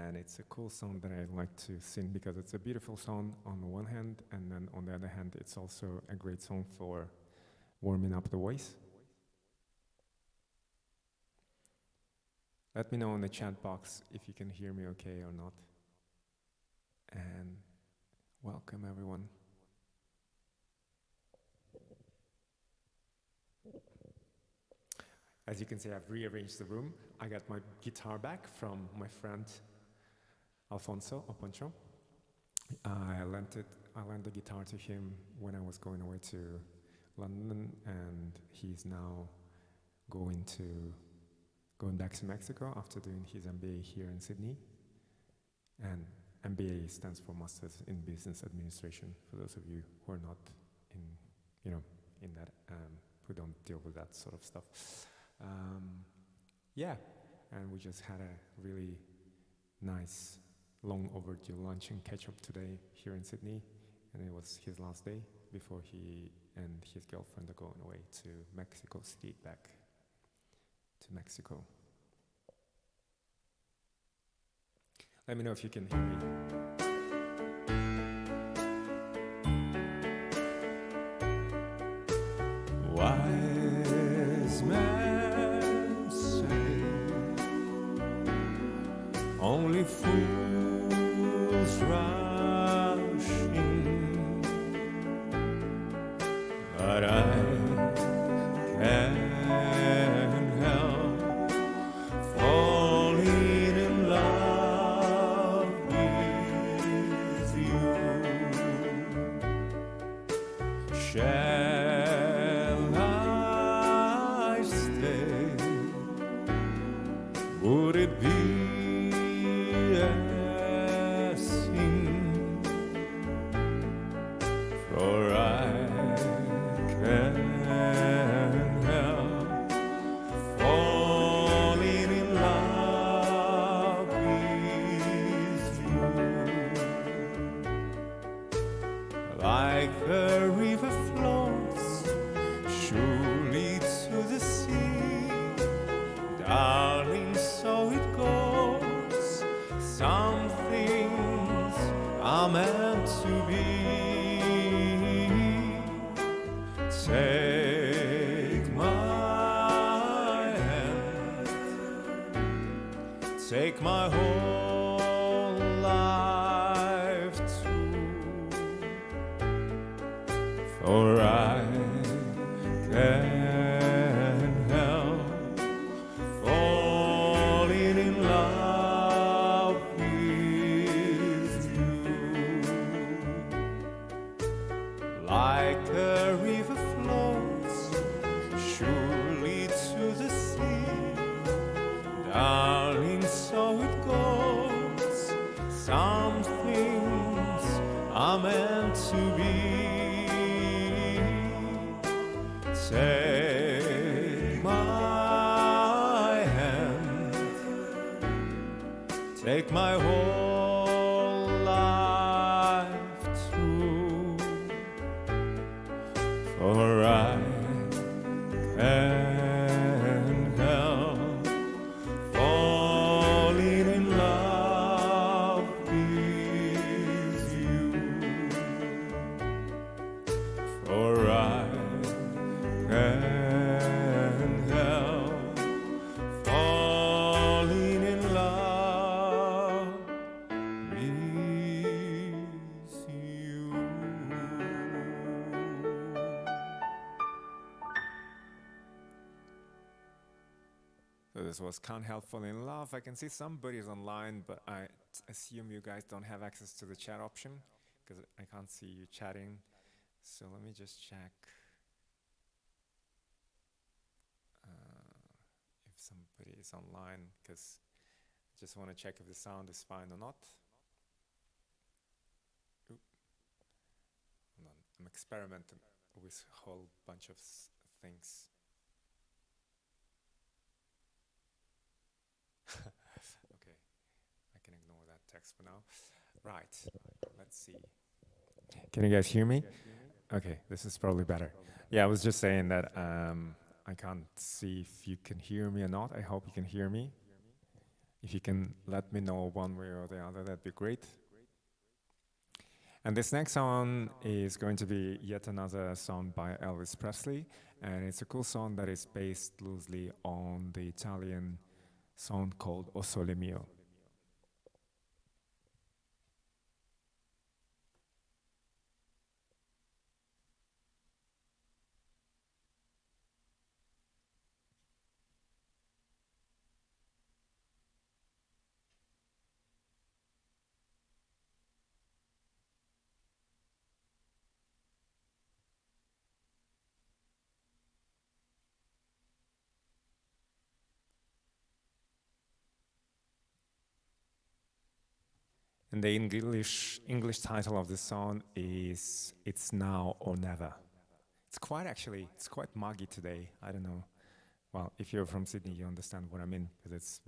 and it's a cool song that I like to sing because it's a beautiful song on the one hand, and then on the other hand, it's also a great song for warming up the voice. Let me know in the chat box if you can hear me okay or not. And welcome everyone. As you can see, I've rearranged the room. I got my guitar back from my friend Alfonso Oponcho. I lent the guitar to him when I was going away to London, and he's now going back to Mexico after doing his MBA here in Sydney. And MBA stands for Masters in Business Administration, for those of you who are not in that, who don't deal with that sort of stuff. And we just had a really nice, long overdue lunch and catch up today here in Sydney, and it was his last day before he and his girlfriend are going away to Mexico City, back to Mexico. Let me know if you can hear me. Wise men say only fools rush in, but I can't help falling in love with you. Shall I stay? Would it be a sin? For I can't help falling in love with you. Like the river flows surely to the sea, darling, so it goes. Some things are meant to be. Take my hand, take my whole life too, for I can't help falling in love with you. Like a river flows surely to the sea, darling, so it goes. Some things are meant to be. Take my hand, take my whole life too, for I can't help falling in love with you, for I can't help falling in love with you. So this was Can't Help Falling in Love. I can see somebody's online, but I assume you guys don't have access to the chat option because I can't see you chatting. So let me just check if somebody is online, because I just want to check if the sound is fine or not. Oop. Hold on. I'm experimenting with a whole bunch of things. Okay, I can ignore that text for now. Right, let's see. Can you guys hear me? Okay, this is probably better. Yeah, I was just saying that I can't see if you can hear me or not. I hope you can hear me. If you can let me know one way or the other, that'd be great. And this next song is going to be yet another song by Elvis Presley, and it's a cool song that is based loosely on the Italian song called O Sole Mio. And the English title of the song is It's Now or Never. It's quite muggy today. I don't know. Well, if you're from Sydney, you understand what I mean, because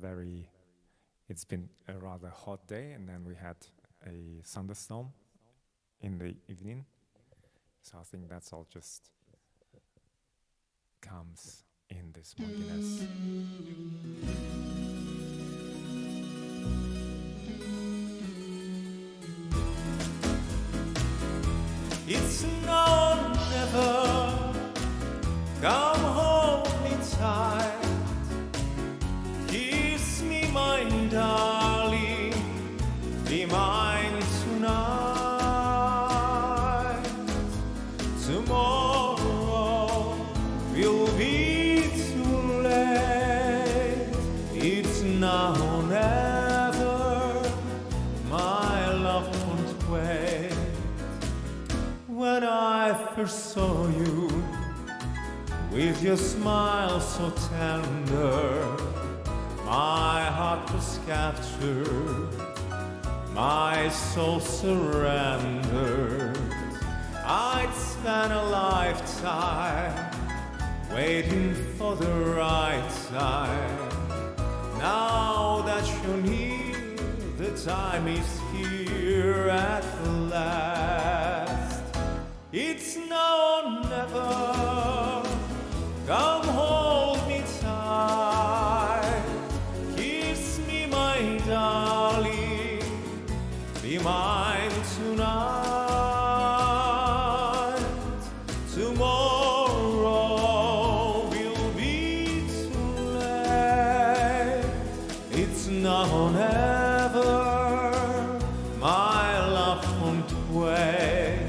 it's been a rather hot day, and then we had a thunderstorm in the evening. So I think that's all just comes in this mugginess. It's now or never, come hold me tight, kiss me my darling, be mine tonight. Tomorrow will be too late, it's now or never, my love won't wait. When I first saw you, with your smile so tender, my heart was captured, my soul surrendered. I'd spent a lifetime waiting for the right time. Now that you're near, the time is here at last. It's now or never, come hold me tight, kiss me my darling, be mine tonight. Tomorrow will be too late, it's now or never, my love won't wait.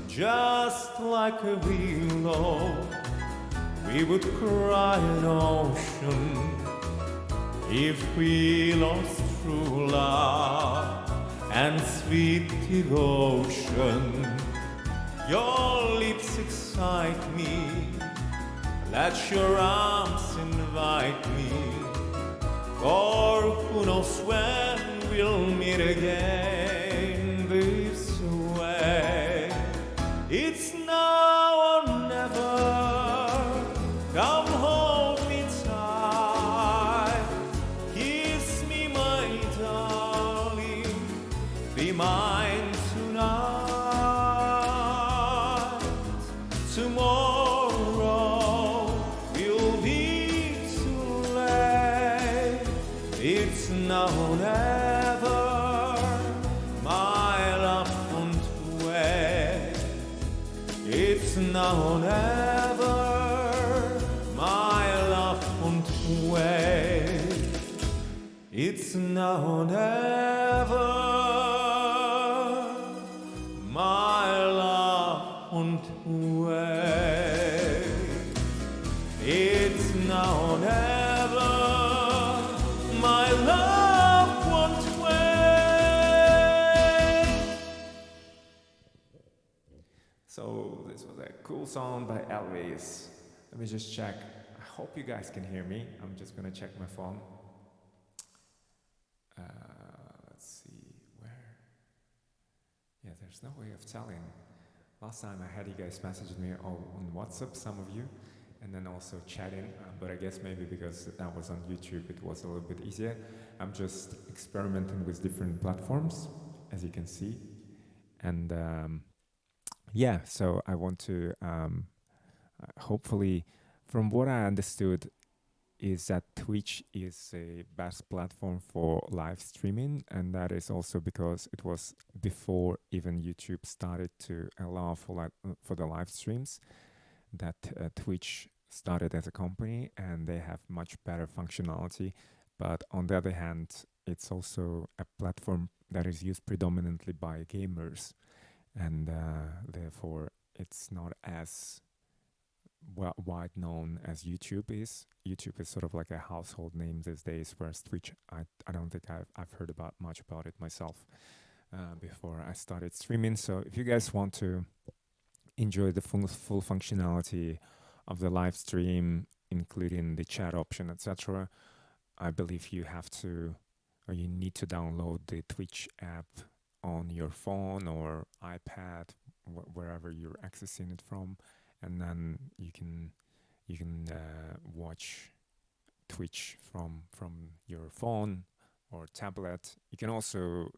Just like a willow, we would cry an ocean if we lost true love and sweet devotion. Your lips excite me, let your arms invite me, for who knows when we'll meet again this way. It's now or never, come hold me tight, kiss me my darling, be mine tonight. Tomorrow will be too late, it's now or never, my love won't wait. It's now or never, my love won't wait. It's now or never, my love won't wait. It's now or never, my love won't wait. So this was a cool song by Elvis. Let me just check. I hope you guys can hear me. I'm just gonna check my phone. Let's see where. Yeah, there's no way of telling. Last time I had you guys messaging me on WhatsApp, some of you, and then also chatting. But I guess maybe because that was on YouTube, it was a little bit easier. I'm just experimenting with different platforms, as you can see, and. Yeah, so I want to, hopefully, from what I understood, is that Twitch is a best platform for live streaming, and that is also because it was before even YouTube started to allow for the live streams, that Twitch started as a company, and they have much better functionality. But on the other hand, it's also a platform that is used predominantly by gamers, and therefore it's not as wide known as YouTube is. YouTube is sort of like a household name these days, whereas Twitch, I don't think I've heard much about it myself before I started streaming. So if you guys want to enjoy the full functionality of the live stream, including the chat option, etc., I believe you need to download the Twitch app on your phone or iPad, wherever you're accessing it from, and then you can watch Twitch from your phone or tablet. You can also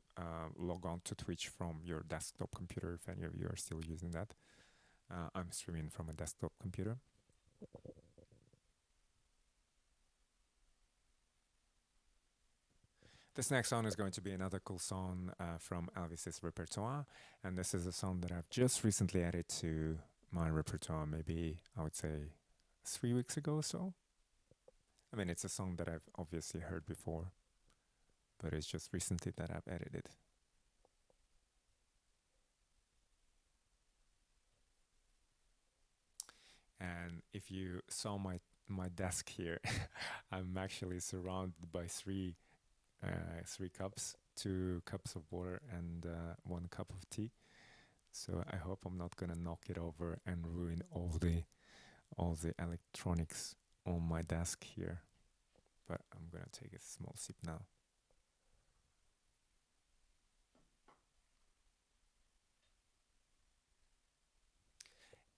log on to Twitch from your desktop computer if any of you are still using that. I'm streaming from a desktop computer. This next song is going to be another cool song from Elvis's repertoire, and this is a song that I've just recently added to my repertoire, maybe I would say 3 weeks ago or so. I mean, it's a song that I've obviously heard before, but it's just recently that I've added it. And if you saw my desk here, I'm actually surrounded by three cups, 2 cups of water and 1 cup of tea. So I hope I'm not gonna knock it over and ruin all the electronics on my desk here. But I'm gonna take a small sip now.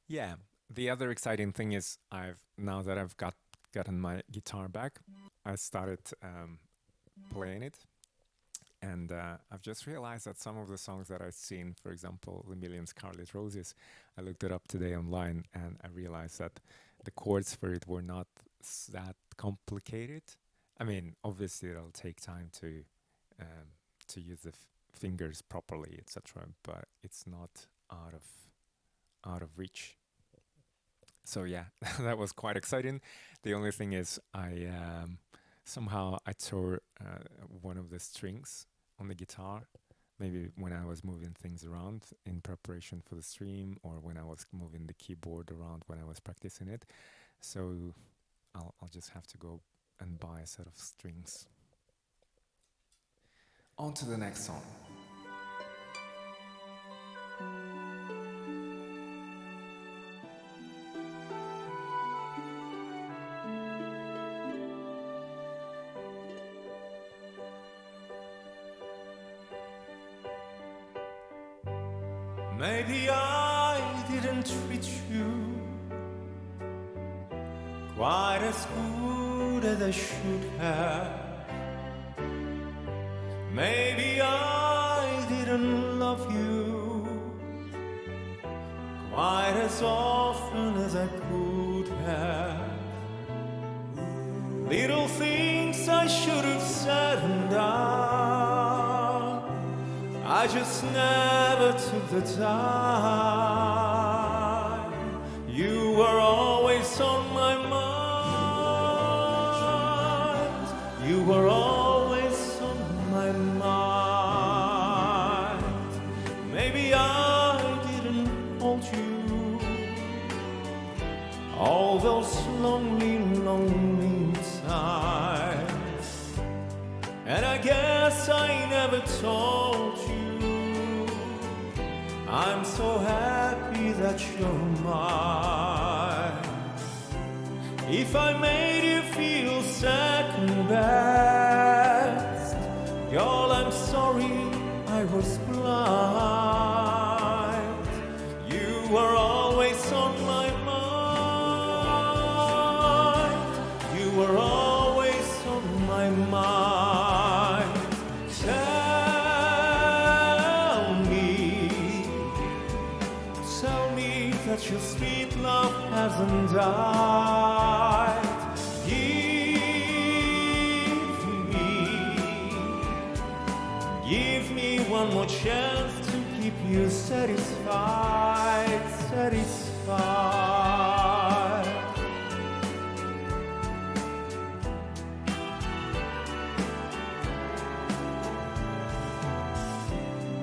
Yeah, the other exciting thing is now that I've gotten my guitar back, I started playing it, and I've just realized that some of the songs that I've seen, for example, The Million Scarlet Roses, I looked it up today online, and I realized that the chords for it were not that complicated. I mean, obviously it'll take time to use the fingers properly, etc., but it's not out of reach. So yeah, that was quite exciting. The only thing is somehow I tore one of the strings on the guitar, maybe when I was moving things around in preparation for the stream, or when I was moving the keyboard around when I was practicing it. So I'll just have to go and buy a set of strings. On to the next song. Maybe I didn't treat you quite as good as I should have. Maybe I didn't love you quite as often as I could have. Little things I should have said and done, I just never took the time. You were always on my mind. You were always on my mind. Maybe I didn't hold you all those lonely, lonely times, and I guess I never told you I'm so happy that you're mine. If I made you feel second best, girl, I'm sorry I was blind. You were always on my mind. You were always on my mind. Tell me that your sweet love hasn't died. Give Give me one more chance to keep you satisfied, satisfied.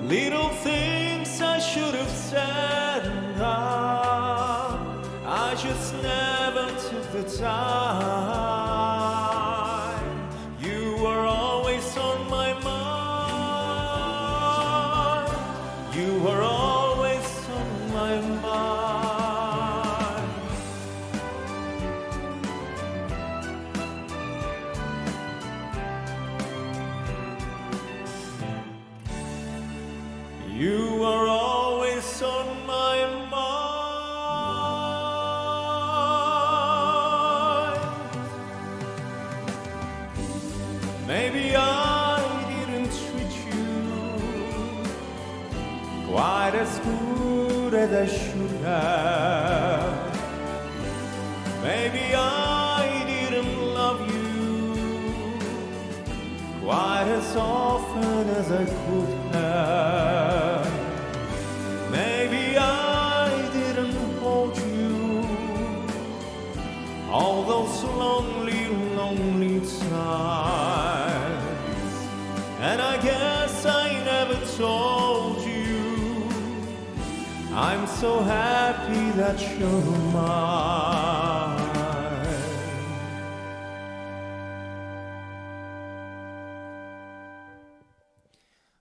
Little things I should have said and done, I just never took the time. You were always on my mind. You were always on my mind. You were always on my mind. Maybe I didn't treat you quite as good as I should have. Maybe I didn't love you quite as often as I could have. Maybe I didn't hold you all those lonely, lonely times. And I guess I never told you I'm so happy that you're mine.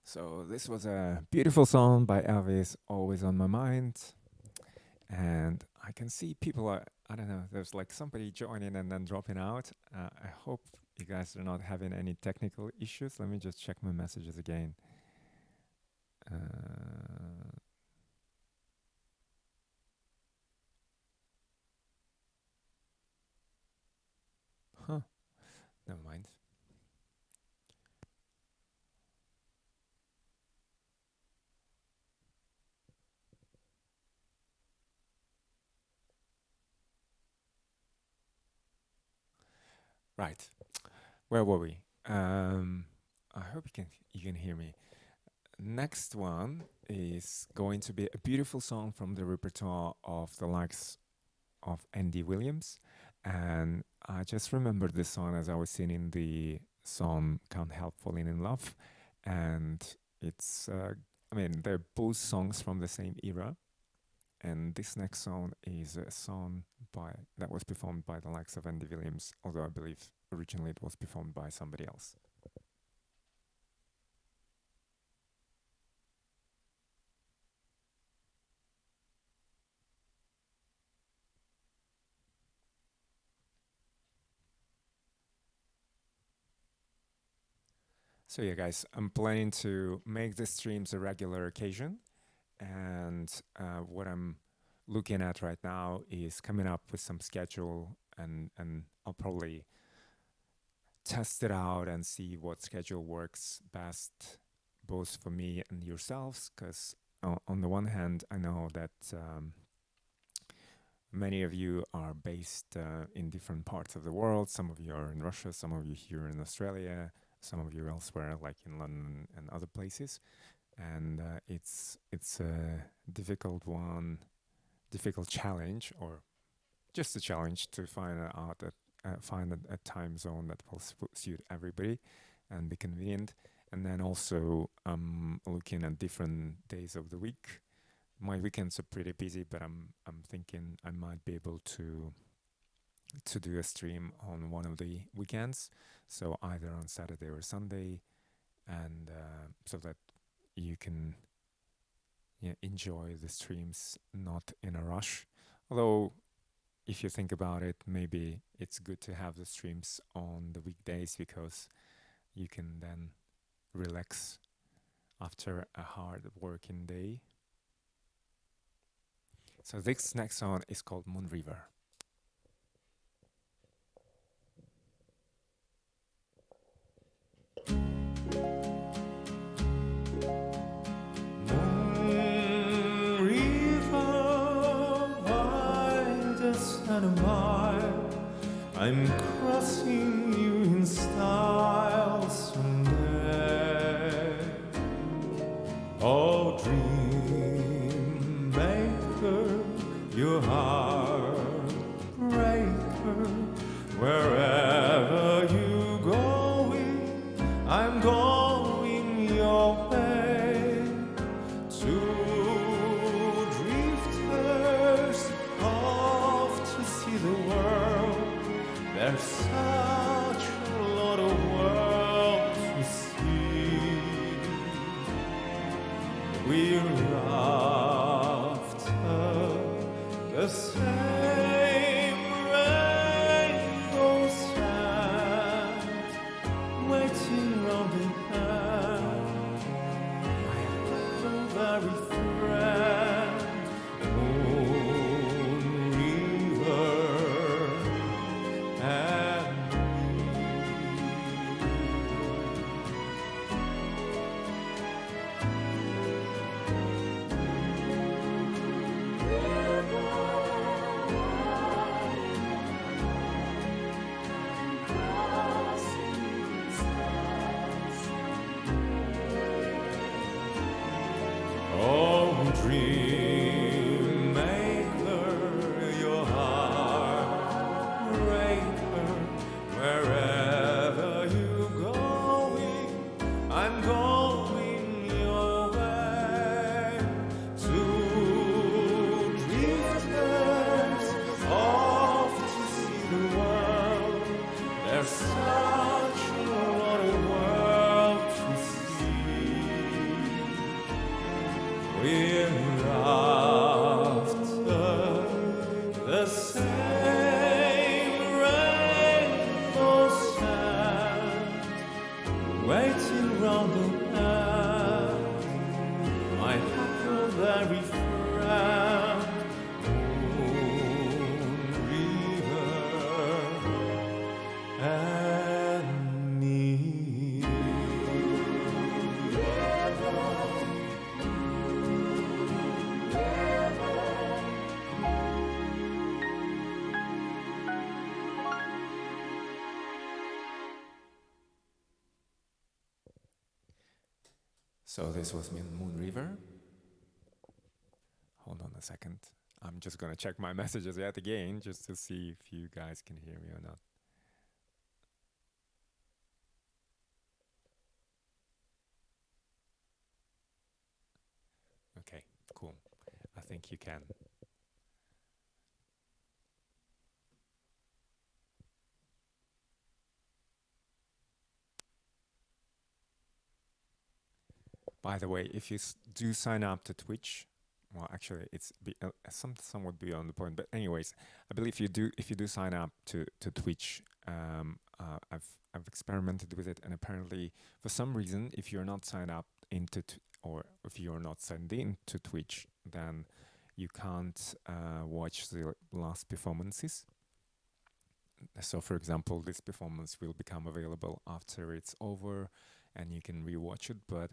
So this was a beautiful song by Elvis, Always on My Mind. And I can see people are, I don't know, there's like somebody joining and then dropping out. I hope you guys are not having any technical issues. Let me just check my messages again. Never mind. Right, where were we? I hope you can hear me. Next one is going to be a beautiful song from the repertoire of the likes of Andy Williams, and I just remembered this song as I was singing the song "Can't Help Falling in Love," and it's I mean they're both songs from the same era. And this next song is a song that was performed by the likes of Andy Williams, although I believe originally it was performed by somebody else. So yeah, guys, I'm planning to make the streams a regular occasion. And what I'm looking at right now is coming up with some schedule, and I'll probably test it out and see what schedule works best, both for me and yourselves, because on the one hand, I know that many of you are based in different parts of the world. Some of you are in Russia, some of you here in Australia, some of you elsewhere, like in London and other places. And it's a difficult challenge, or just a challenge to find a time zone that will suit everybody and be convenient. And then also looking at different days of the week. My weekends are pretty busy, but I'm thinking I might be able to do a stream on one of the weekends, so either on Saturday or Sunday, and so that you can enjoy the streams not in a rush. Although, if you think about it, maybe it's good to have the streams on the weekdays, because you can then relax after a hard working day. So this next song is called Moon River. I'm crossing you in style someday. Oh, dream maker, you heartbreaker, wherever you going, I'm going your way. Two drifters off to see the world. There's such a lot of world to see. We're after the same rainbow sand, waiting round the bend. My huckleberry friend, moon, river, and oh, dream maker, your heartbreaker, wherever you going, I'm going your way. Two drifters off to see the world. There's such a lot of world to see. We're after the same rainbow sand, waiting round the bend. My huckleberry friend, moon, river, and me. So this was Moon River. Hold on a second. I'm just gonna check my messages yet again just to see if you guys can hear me or not. Okay, cool. I think you can. By the way, if you do sign up to Twitch, well, actually, it's somewhat beyond the point. But anyways, I believe if you do sign up to Twitch, I've experimented with it, and apparently, for some reason, if you're not signed up or if you're not signed in to Twitch, then you can't watch the last performances. So, for example, this performance will become available after it's over, and you can rewatch it. But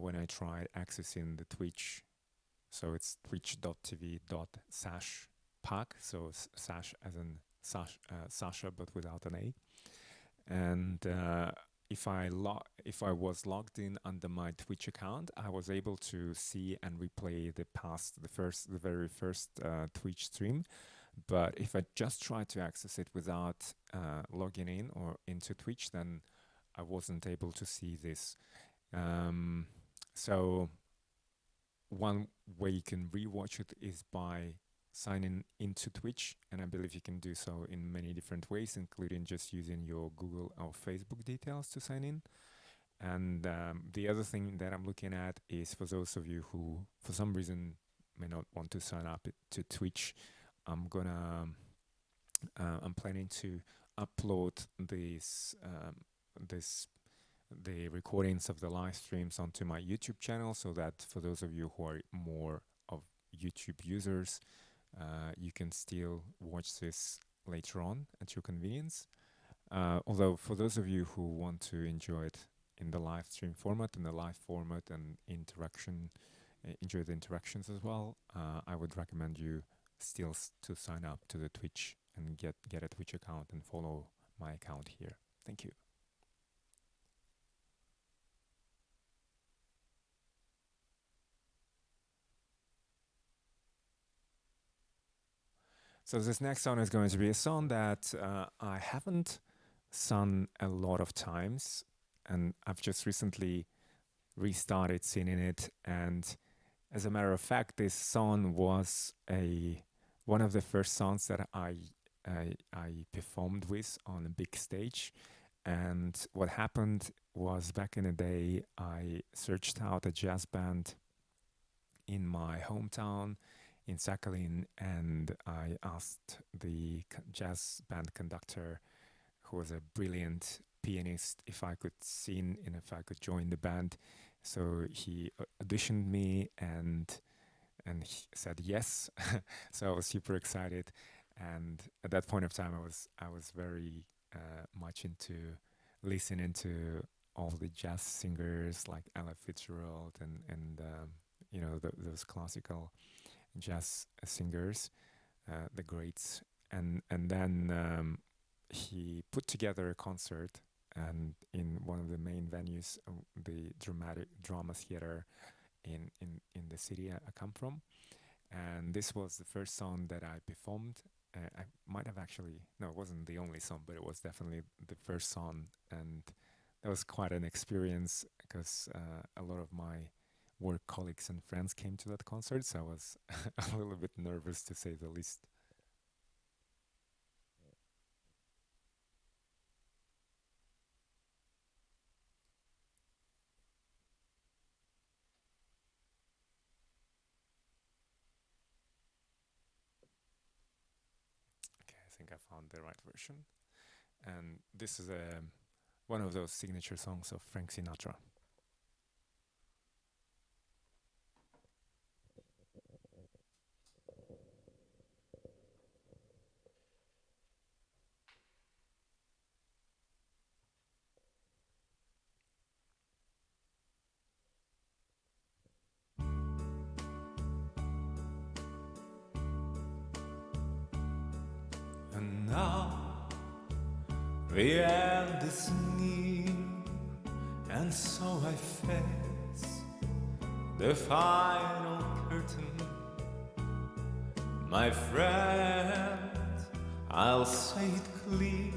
when I tried accessing the Twitch, so it's twitch.tv/Sasha Pak, so Sash as in Sasha, but without an A. And if I was logged in under my Twitch account, I was able to see and replay the very first Twitch stream. But if I just tried to access it without logging in or into Twitch, then I wasn't able to see this. So one way you can rewatch it is by signing into Twitch, and I believe you can do so in many different ways, including just using your Google or Facebook details to sign in. And the other thing that I'm looking at is for those of you who, for some reason, may not want to sign up to Twitch, I'm planning to upload the recordings of the live streams onto my YouTube channel, so that for those of you who are more of YouTube users, you can still watch this later on at your convenience. Although for those of you who want to enjoy it in the live stream format, and enjoy the interactions as well, I would recommend you still to sign up to the Twitch and get a Twitch account and follow my account here. Thank you. So this next song is going to be a song that I haven't sung a lot of times, and I've just recently restarted singing it. And as a matter of fact, this song was one of the first songs that I performed with on a big stage. And what happened was, back in the day, I searched out a jazz band in my hometown in Sakhalin, and I asked the jazz band conductor, who was a brilliant pianist, if I could sing and if I could join the band. So he auditioned me, and he said yes. So I was super excited, and at that point of time, I was very much into listening to all the jazz singers like Ella Fitzgerald and those classical jazz singers, the greats, and then he put together a concert, and in one of the main venues, the drama theater in the city I come from, and this was the first song that I performed. I might have actually, no, it wasn't the only song, but it was definitely the first song, and that was quite an experience because a lot of my work colleagues and friends came to that concert, so I was a little bit nervous, to say the least. Okay, I think I found the right version. And this is one of those signature songs of Frank Sinatra. And now the end is near, and so I face the final curtain. My friend, I'll say it clear,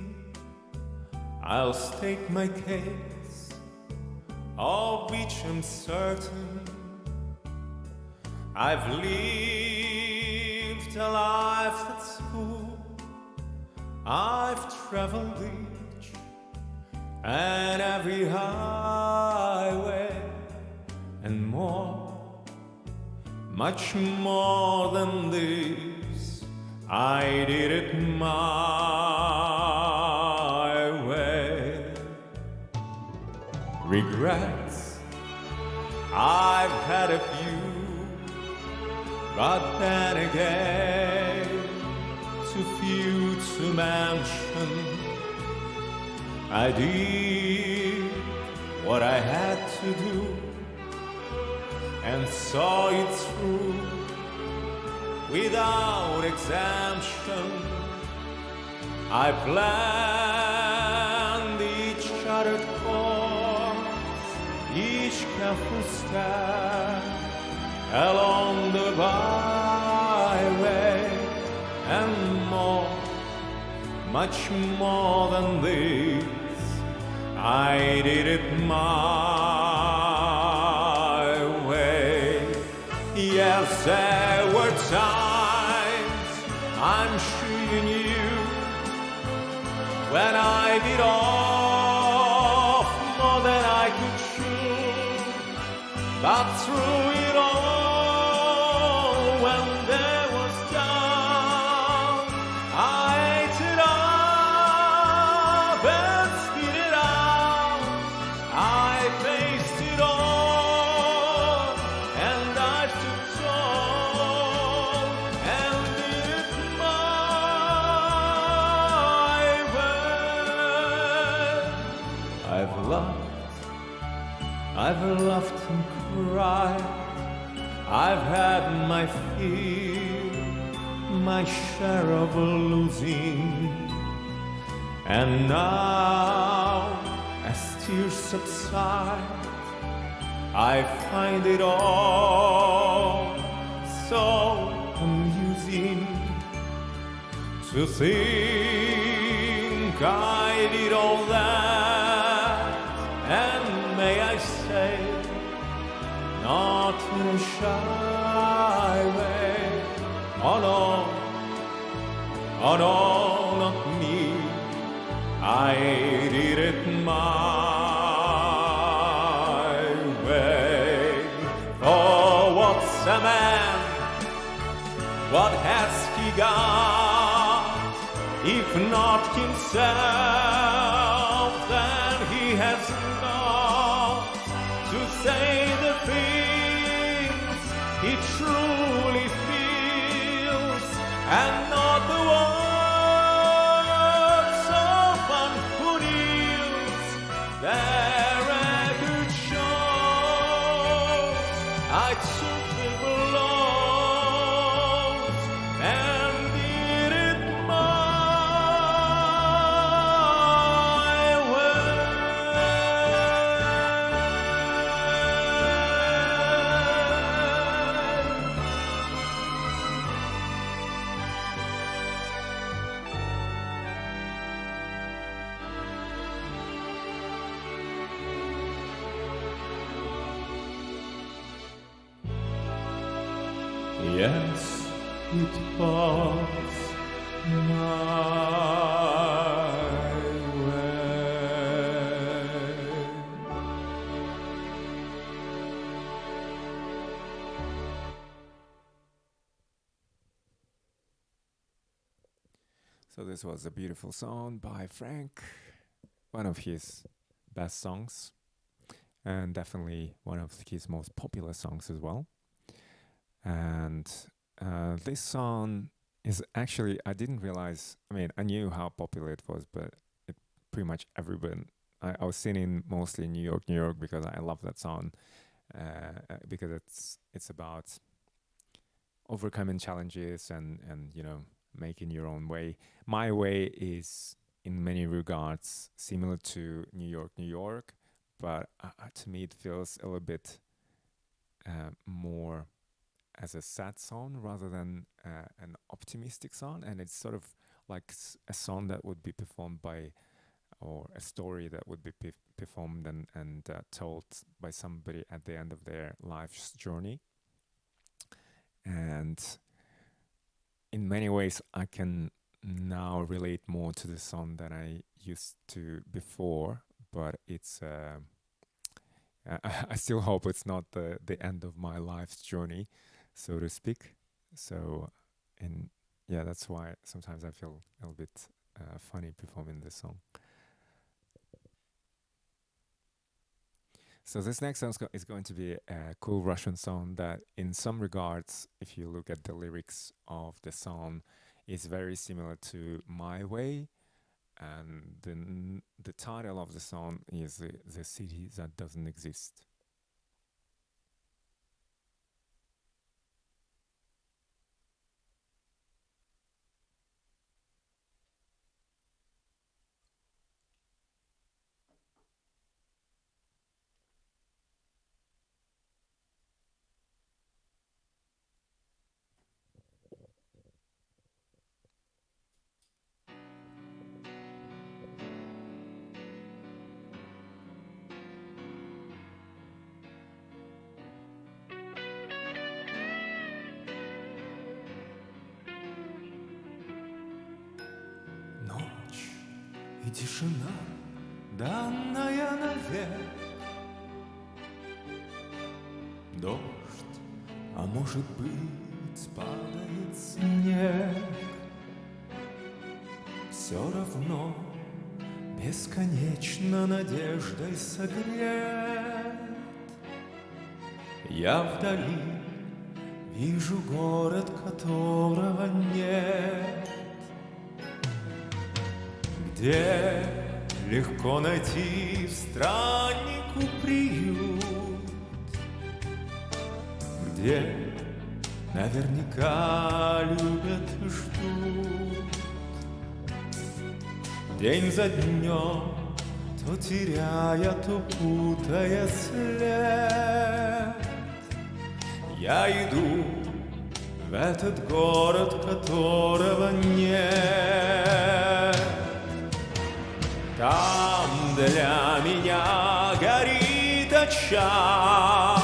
I'll state my case, of which I'm certain. I've lived a life that's full, I've traveled each and every highway and more, much more than this. I did it my way. Regrets, I've had a few, but then again, too few to mention. I did what I had to do and saw it through without exemption. I planned each charted course, each careful step along the byway, and more, much more than this. I did it my way. Yes, there were times, I'm sure you knew, when I bit off more than I could chew. But through it all, when there was doubt, I ate it up and spit it out. I faced it all, and I took all, and did it my way. I've laughed and cried, I've had my fill, my share of losing, and now, as tears subside, I find it all so amusing. to think I did all that, and may I say, not in a shy way. Oh no, not me. I did it my way. For what's a man? What has he got? If not himself, then he has not to say the things he truly feels, and not the words of one who kneels. Their record shows I took the blows and did it my way. Yes, it was my way. So this was a beautiful song by Frank, one of his best songs, and definitely one of his most popular songs as well. And this song is actually, I didn't realize, I mean, I knew how popular it was, but it pretty much everyone, I was singing mostly in New York, because I love that song, because it's about overcoming challenges and making your own way. My way is in many regards similar to New York, but to me it feels a little bit more as a sad song rather than an optimistic song, and it's sort of like a song that would be performed by, or a story that would be performed and told by somebody at the end of their life's journey. And in many ways I can now relate more to the song than I used to before, but it's I still hope it's not the end of my life's journey, so to speak. So, and yeah, that's why sometimes I feel a little bit funny performing this song. So this next song is going to be a cool Russian song that, in some regards, if you look at the lyrics of the song, is very similar to My Way. And the title of the song is The City That Doesn't Exist. И тишина, данная навек. Дождь, а может быть, падает снег. Все равно бесконечно надеждой согрет. Я вдали вижу город, которого нет, где легко найти страннику приют, где наверняка любят и ждут. День за днем, то теряя, то путая след, я иду в этот город, которого нет. Там для меня горит очаг,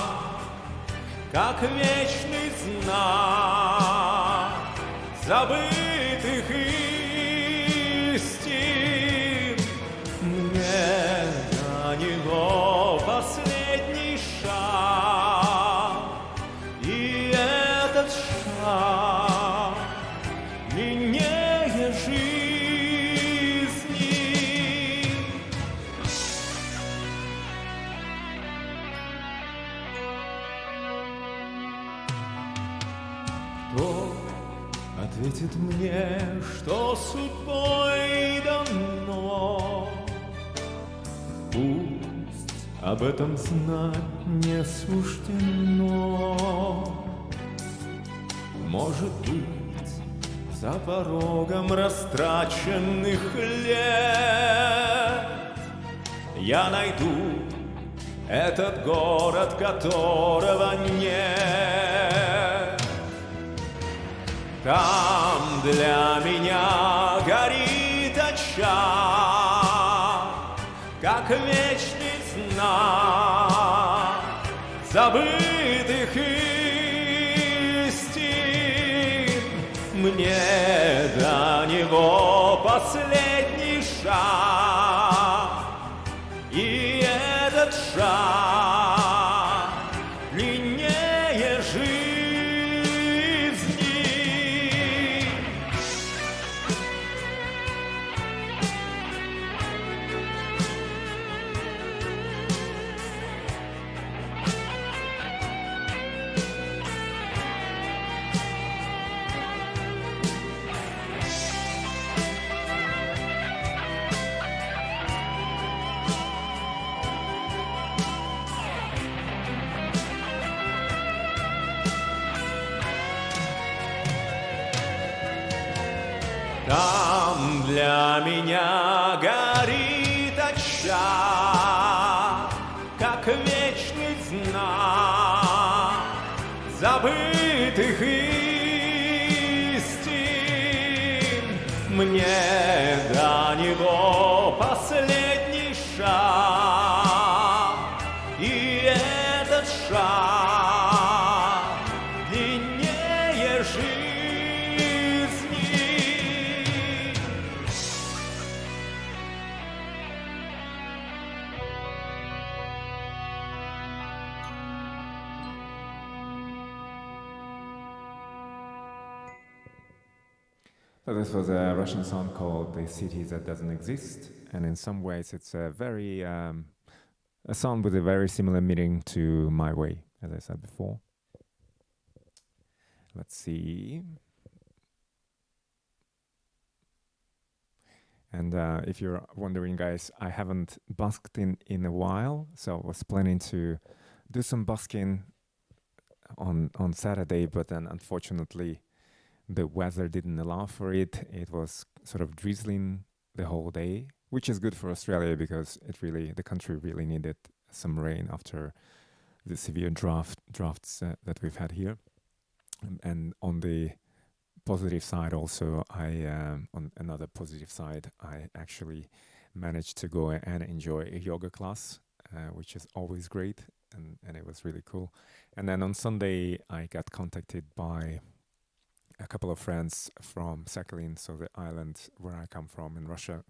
как вечный знак забытых истин. Мне до него последний шаг, и этот шаг длиннее жизни. Кто ответит мне, что судьбой дано? Пусть об этом знать не суждено. Может быть, за порогом растраченных лет я найду этот город, которого нет. Там для меня горит очаг, как вечный знак забытых истин. Мне до него последний шаг, и этот шаг длиннее жизни. Там для меня горит очаг, как вечный знак забытых истин. Мне до него последний шаг, и этот шаг длиннее жизни. So this was a Russian song called "The City That Doesn't Exist," and in some ways it's a very a song with a very similar meaning to "My Way," as I said before. Let's see. And if you're wondering, guys, I haven't busked in a while, so I was planning to do some busking on Saturday, but then unfortunately the weather didn't allow for it. It was sort of drizzling the whole day, which is good for Australia because the country really needed some rain after the severe droughts that we've had here. And on the positive side also, on another positive side, I actually managed to go and enjoy a yoga class, which is always great, and it was really cool. And then on Sunday, I got contacted by a couple of friends from Sakhalin, so the island where I come from in Russia.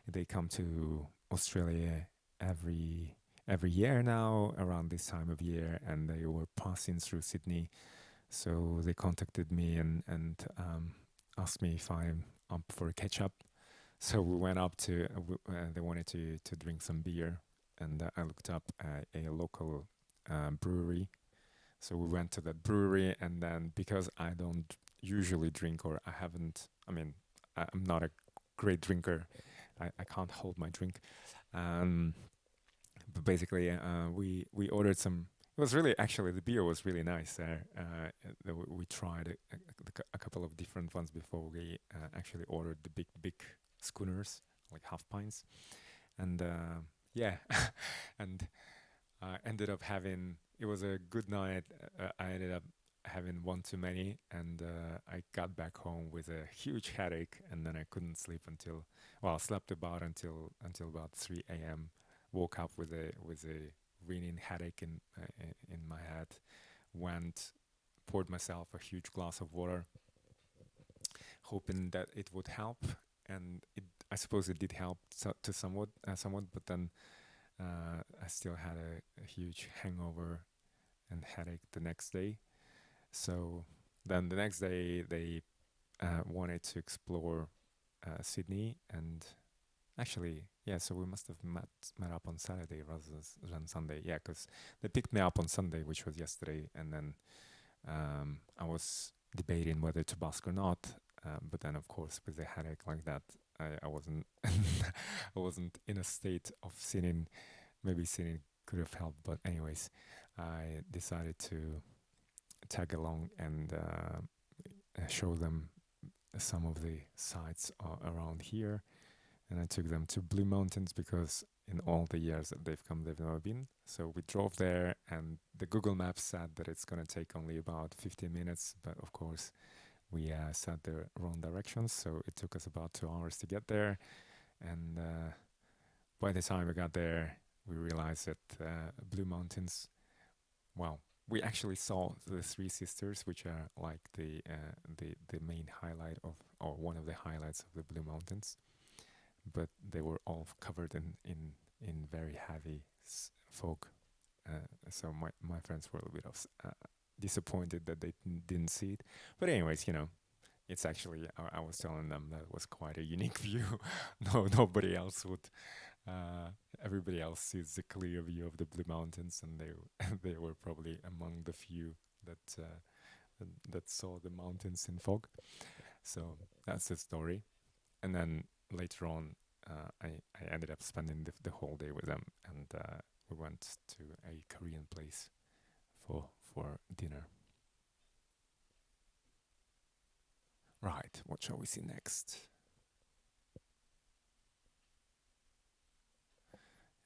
They come to Australia every year now around this time of year, and they were passing through Sydney. So they contacted me and asked me if I'm up for a catch up. So we went up to. They wanted to drink some beer, and I looked up a local brewery. So we went to that brewery, and then because I don't usually drink, or I haven't. I mean, I'm not a great drinker. I can't hold my drink. But basically, we ordered some. It was really, actually, the beer was really nice there. We tried a couple of different ones before we actually ordered the big schooners, like half pints. And yeah, and I ended up having, it was a good night. I ended up having one too many, and I got back home with a huge headache, and then I couldn't sleep until, well, I slept about until about 3 a.m. Woke up with a ringing headache in my head. Went, poured myself a huge glass of water, hoping that it would help, and I suppose it did help to somewhat, but then I still had a huge hangover and headache the next day. So then the next day they wanted to explore Sydney, and actually, yeah, so we must have met up on Saturday rather than Sunday. Yeah, because they picked me up on Sunday, which was yesterday, and then I was debating whether to busk or not. But then, of course, with a headache like that, I wasn't I wasn't in a state of singing. Maybe singing could have helped, but anyways, I decided to tag along and show them some of the sites around here. And I took them to Blue Mountains because in all the years that they've come, they've never been. So we drove there, and the Google Maps said that it's going to take only about 15 minutes. But of course, we set the wrong directions, so it took us about 2 hours to get there. And by the time we got there, we realized that Blue Mountains, well, we actually saw the Three Sisters, which are like the main highlight of, or one of the highlights of the Blue Mountains. But they were all covered in very heavy fog. So my friends were a little bit disappointed that they didn't see it. But anyways, it's actually, I was telling them that it was quite a unique view. Nobody else would. Everybody else sees the clear view of the Blue Mountains, and they were probably among the few that saw the mountains in fog. So that's the story. And then later on, I ended up spending the whole day with them, and we went to a Korean place for dinner. Right, what shall we see next?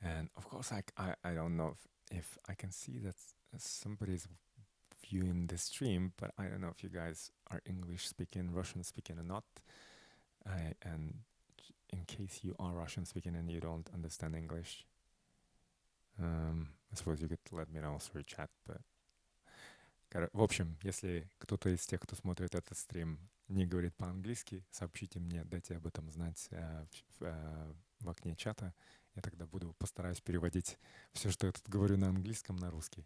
And of course, I don't know if I can see that somebody's viewing the stream, but I don't know if you guys are English speaking, Russian speaking or not. And in case you are Russian speaking and you don't understand English, I suppose you could let me know through chat. But в общем, если кто-то из тех, кто смотрит этот стрим, не говорит по-английски, сообщите мне, дайте об этом знать в окне чата. Я тогда постараюсь переводить все, что я тут говорю на английском, на русский.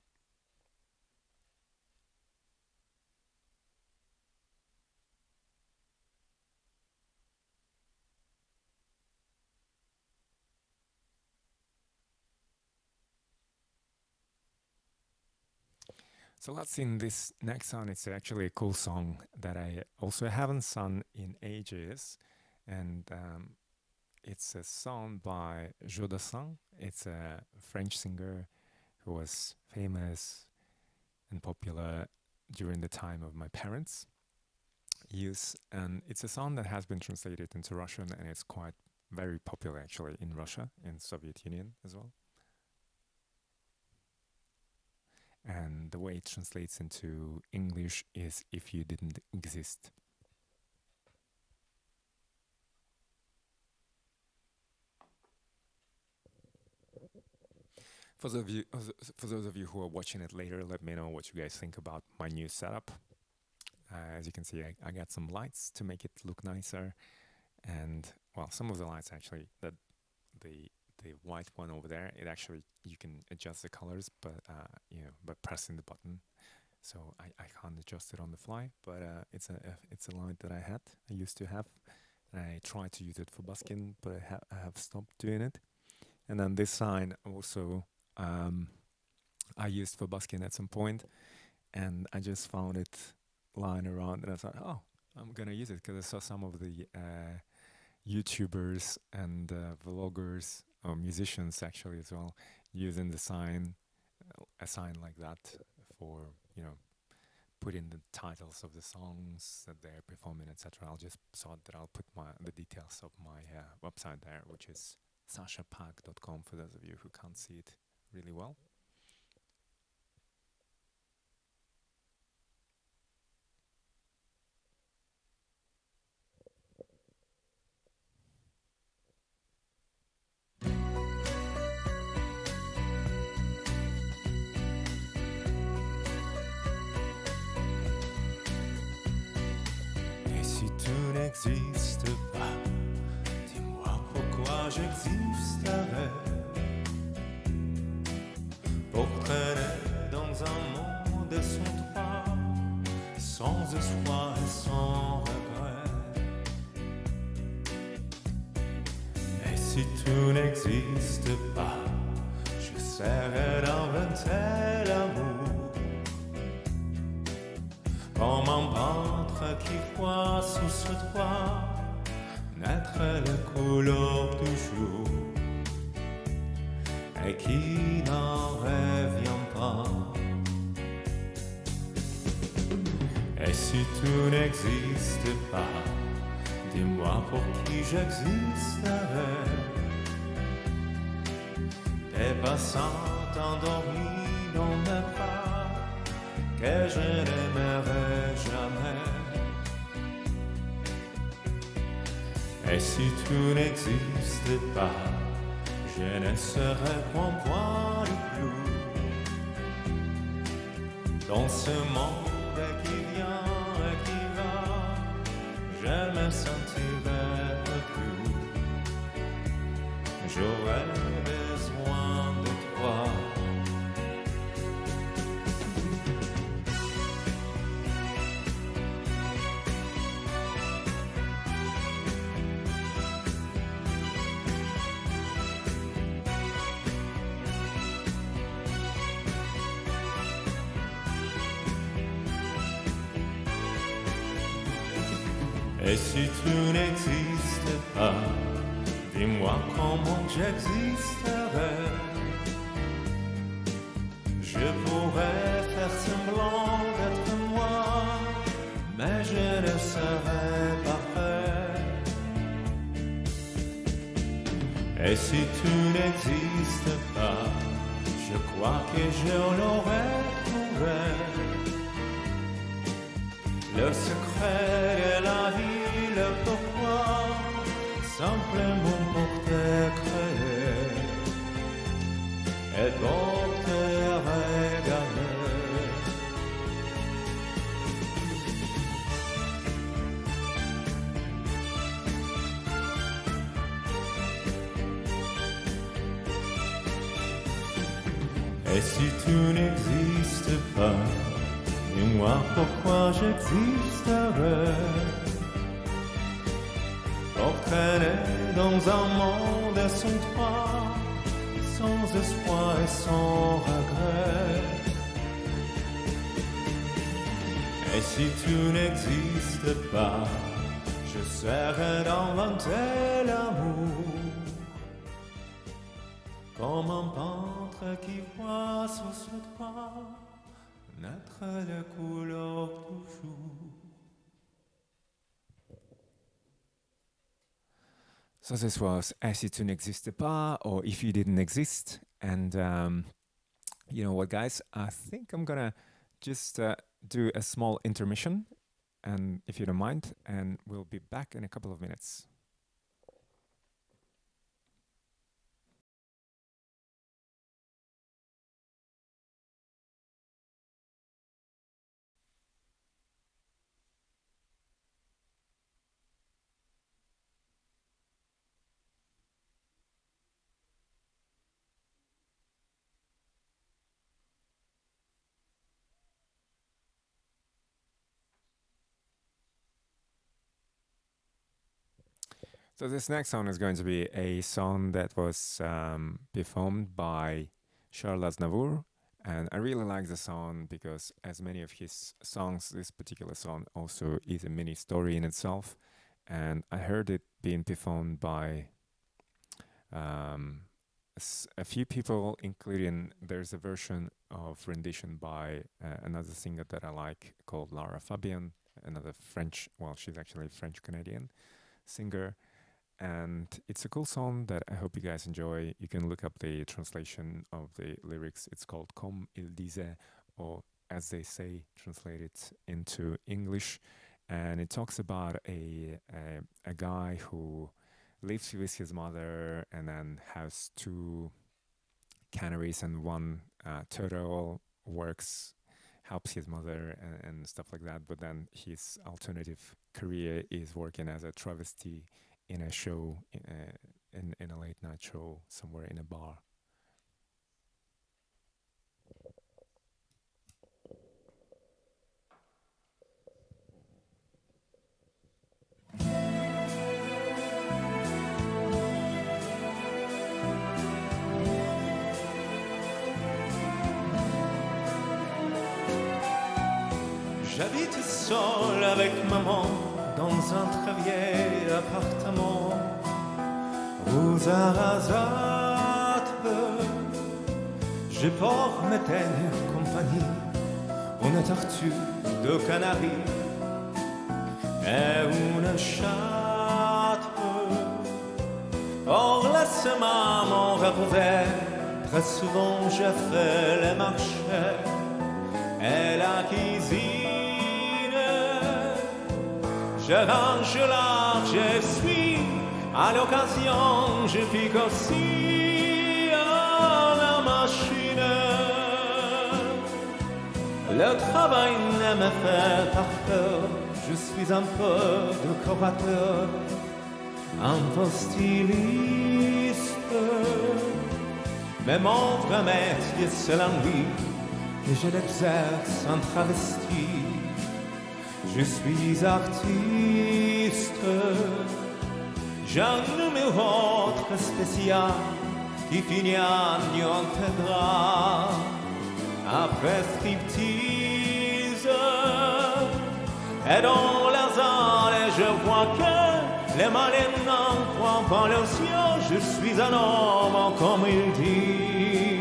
So let's sing this next song. It's actually a cool song that I also haven't sung in ages. And it's a song by Dassin. It's a French singer who was famous and popular during the time of my parents' youth. And it's a song that has been translated into Russian, and it's quite very popular actually in Russia, in Soviet Union as well. And the way it translates into English is "If You Didn't Exist." For those of you who are watching it later, let me know what you guys think about my new setup. As you can see, I got some lights to make it look nicer, and well, some of the lights actually, that the white one over there, it actually, you can adjust the colors, but by pressing the button. So I can't adjust it on the fly, but it's a light that I used to have, and I tried to use it for busking, but I have stopped doing it. And then this sign also I used for busking at some point, and I just found it lying around, and I thought, oh, I'm gonna use it because I saw some of the YouTubers and vloggers, or musicians actually as well, using a sign like that for putting the titles of the songs that they're performing, etc. I'll just thought that I'll put the details of my website there, which is sashapak.com for those of you who can't see it really well. j'existerais pour traîner dans un monde sans toi, sans espoir et sans regret. Et si tu n'existes pas, j'essaierai d'inventer l'amour comme un peintre qui voit sous ce toit naître les couleurs du jour et qui n'en revient pas. Et si tu n'existes pas, dis-moi pour qui j'existerais. Des passantes endormies dans mes bras que je n'aimerai jamais. Et si tu n'existes pas, je ne serai qu'un point de plus dans ce monde qui vient et qui va. Je me sentirai perdu. J'aurai besoin de toi. Et si tu n'existes pas, dis-moi comment j'existerais. Je pourrais faire semblant d'être moi, mais je ne serais pas prêt. Et si tu n'existes pas, je crois que je l'aurais trouvé. Le secret de la vie, le pourquoi, simplement pour te créer et pour te régaler. Et si tu n'existes pas, dis-moi pourquoi j'existerais. Pour traîner dans un monde sans toi, sans espoir et sans regret. Et si tu n'existes pas, j'essaierai d'inventer l'amour comme un peintre qui voit sur ce toit naître les couleurs du jour. So this was As If You N'Existed Pas, or If You Didn't Exist. And you know what, guys? I think I'm gonna just do a small intermission, and if you don't mind, and we'll be back in a couple of minutes. So this next song is going to be a song that was performed by Charles Aznavour, and I really like the song because, as many of his songs, this particular song also is a mini story in itself. And I heard it being performed by a few people, including there's a version of rendition by another singer that I like called Lara Fabian, another French, well, she's actually French-Canadian singer. And it's a cool song that I hope you guys enjoy. You can look up the translation of the lyrics. It's called Comme, disent, or as they say, translated into English. And it talks about a guy who lives with his mother and then has two canaries and one turtle, helps his mother and stuff like that. But then his alternative career is working as a travesty in a show in a late night show somewhere in a bar. J'habite seul avec maman dans un très vieil appartement aux Arasat. Je porte mes tenir compagnie, une tortue de Canaries et une chatte. Or laisse maman reposer, très souvent je fais les marchés et la cuisine. Je range large, je suis à l'occasion, je pique aussi à la machine. Le travail ne me fait pas peur, je suis un peu décorateur, un peu styliste. Mais mon vrai métier c'est l'envie et je l'exerce en travesti. Je suis artiste, j'ai un numéro très spécial qui finit en Nyantedra. Après striptease et dans les années je vois que les malins n'en croient pas leurs yeux. Je suis un homme comme ils disent.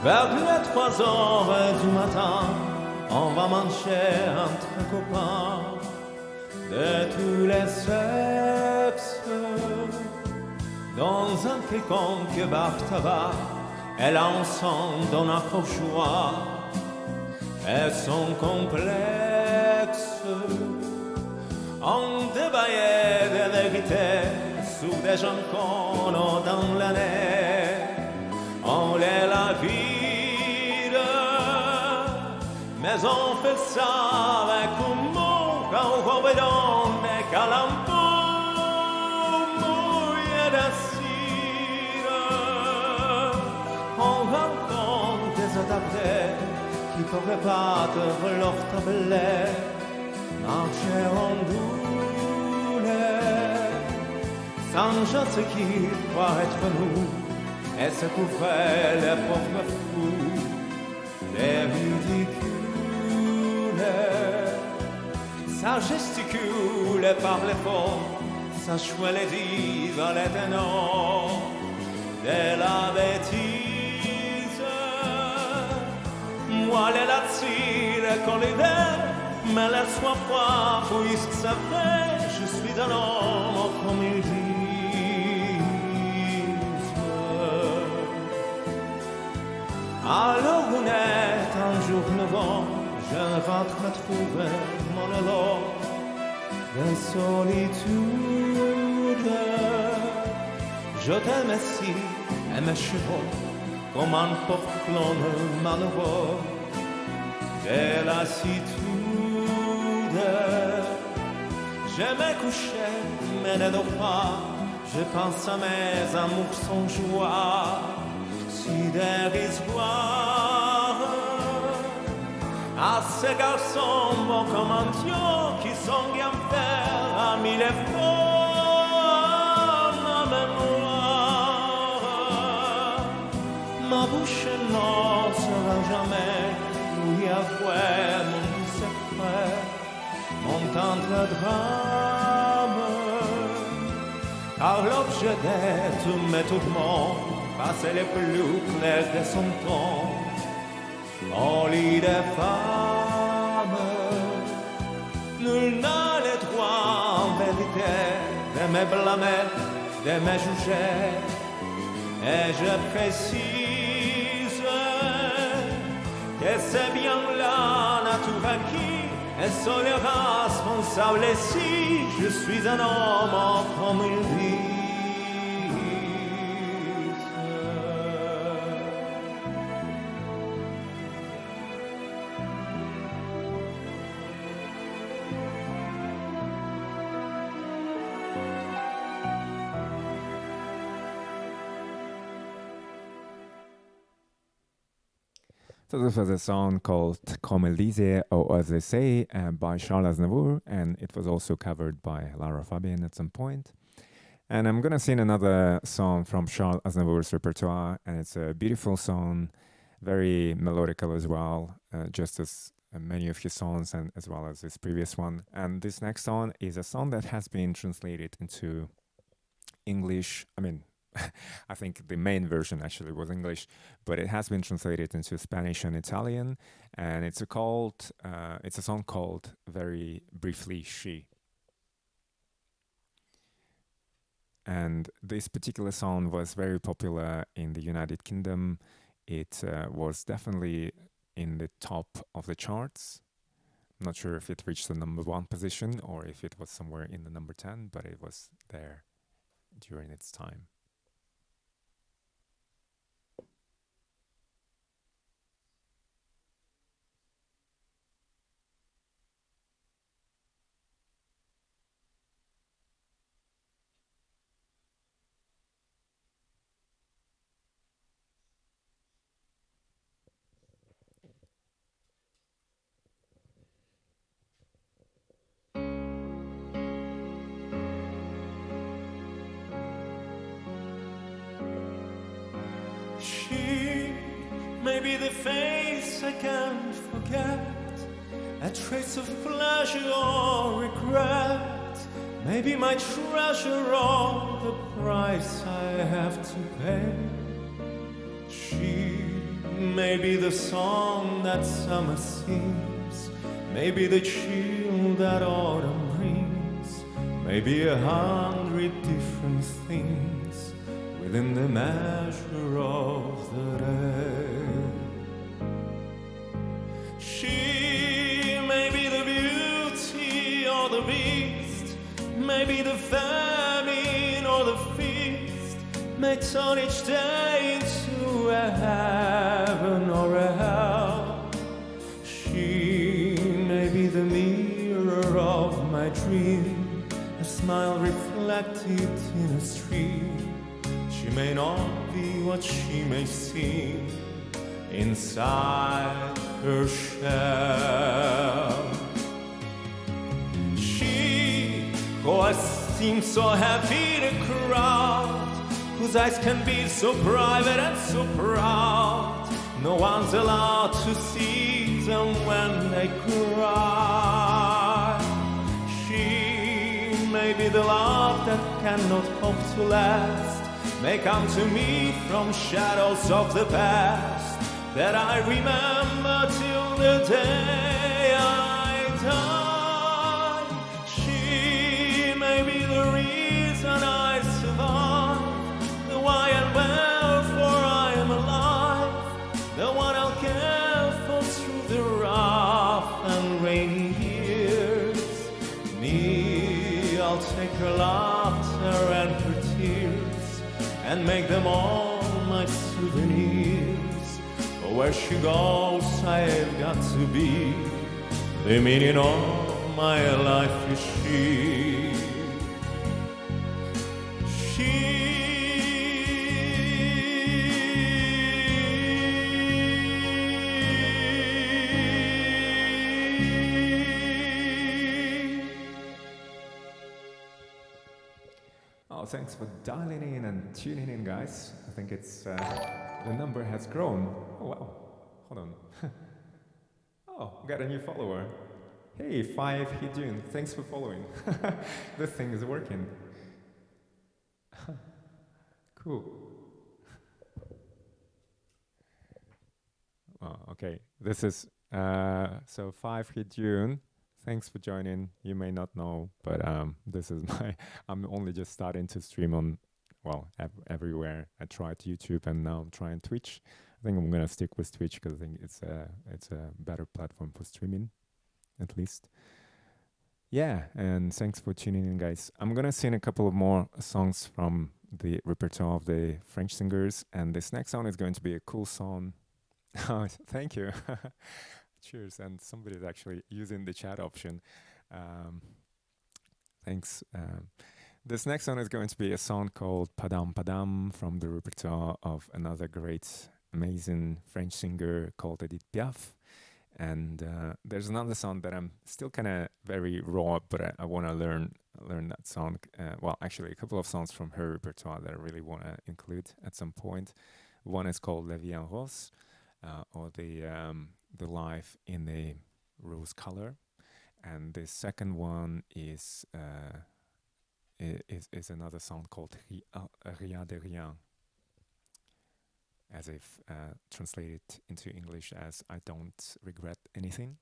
Vers les 3 heures du matin, on va manger entre copains de tous les sexes. Dans un quelconque bar tabac, et là on s'en donne un joie et son complexe. On débaillait des vérités sur des gens qu'on a dans l'année. On les la vide, mais on fait ça avec un mot quand on veut donner calampo, mouillé d'acide. On rencontre des adaptés qui pourraient battre leur tablette, marcher en douleur, sans je sais qui croit être nous. Et se couvrait les pauvres fous, les ridicules. Ça gesticule par les fonds, ça chouait les vies dans les ténors de la bêtise. Moi les lazzi, les collider, mais les soins froids, puisque c'est vrai, je suis un homme comme il dit. Alors on est un jour novembre, je rentre me trouver monologue de solitude. Je t'aime si et mes chevaux comme un pauvre clone malheureux de lassitude. Je me coucher mais ne dors pas, je pense à mes amours sans joie. Si dérisoire à ces garçons bons comme un dieu qui sont bien faits à 1000 efforts ma mémoire. Ma bouche n'en sera jamais où y avouer mon doux secret, mon tendre drame, car l'objet de tous mes tourments passer les plus clairs de son temps au lit des femmes. Nul n'a le droit en vérité de me blâmer, de me juger. Et je précise que c'est bien la nature qui est seule responsable. Et si je suis un homme comme il dit, So this was a song called Comme, disent, or as they say, by Charles Aznavour, and it was also covered by Lara Fabian at some point. And I'm gonna sing another song from Charles Aznavour's repertoire, and it's a beautiful song, very melodical as well, just as many of his songs and as well as his previous one. And this next song is a song that has been translated into English. I mean, I think the main version actually was English, but it has been translated into Spanish and Italian, and it's a song called very briefly She. And this particular song was very popular in the United Kingdom. It was definitely in the top of the charts. I'm not sure if it reached the #1 position or if it was somewhere in the number 10, but it was there during its time. She may be the face I can't forget, a trace of pleasure or regret, maybe my treasure or the price I have to pay. She may be the song that summer sings, maybe the chill that autumn brings, maybe 100 different things within the measure of the day. She may be the beauty or the beast, maybe the famine or the feast, may turn each day into a heaven or a hell. She may be the mirror of my dream, a smile reflected in a stream. She may not be what she may seem inside her shell. She who has seemed so happy in a crowd, whose eyes can be so private and so proud, no one's allowed to see them when they cry. She may be the love that cannot hope to last, may come to me from shadows of the past that I remember till the day I die. She may be the reason I survive, the why and wherefore I am alive, the one I'll care for through the rough and rainy years. Me, I'll take her laughter and her tears and make them all my souvenirs. Where she goes, I've got to be. The meaning of my life is she. Oh, thanks for dialing in and tuning in, guys. I think it's the number has grown. Oh wow, hold on. Oh, got a new follower. Hey, 5 Hijun, thanks for following. This thing is working. Cool. Oh, okay, this is so 5 Hijun. Thanks for joining. You may not know, but this is I'm only just starting to stream on, well, everywhere. I tried YouTube and now I'm trying Twitch. I think I'm gonna stick with Twitch because I think it's a better platform for streaming, at least. Yeah, and thanks for tuning in, guys. I'm gonna sing a couple of more songs from the repertoire of the French singers, and this next song is going to be a cool song. Oh, thank you. Cheers, and somebody's actually using the chat option. Thanks. This next song is going to be a song called Padam Padam from the repertoire of another great amazing French singer called Edith Piath. And there's another song that I'm still kind of very raw, but I want to learn that song. Well, actually, a couple of songs from her repertoire that I really want to include at some point. One is called La Vie en Rose, or the life in the rose color, and the second one is another song called Rien de Rien, as if translated into English as I don't regret anything.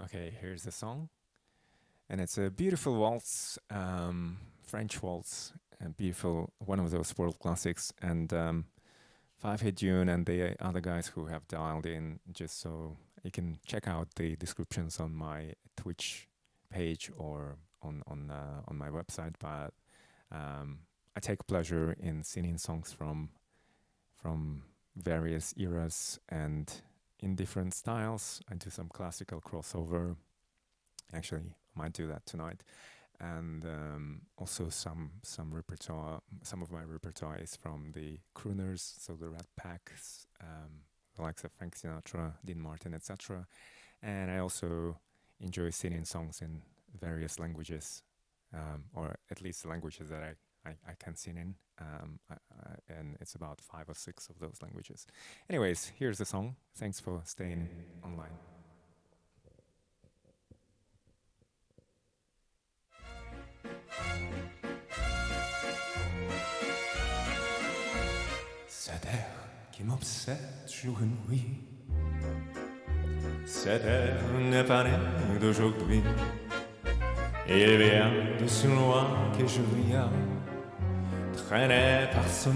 Okay, here's the song. And it's a beautiful waltz, French waltz, and beautiful, one of those world classics. And 5 June and the other guys who have dialed in, just so you can check out the descriptions on my Twitch page or on my website. But I take pleasure in singing songs from various eras and in different styles. I do some classical crossover. Actually, might do that tonight, and also some repertoire. Some of my repertoire is from the crooners, so the Rat Packs, the likes of Frank Sinatra, Dean Martin, etc. And I also enjoy singing songs in various languages, or at least the languages that I can sing in, and it's about 5 or 6 of those languages. Anyways, here's the song. Thanks for staying online. Cet air qui m'obsède jour et nuit, cet air n'est pas né d'aujourd'hui, il vient de si loin que je viens, traîné par son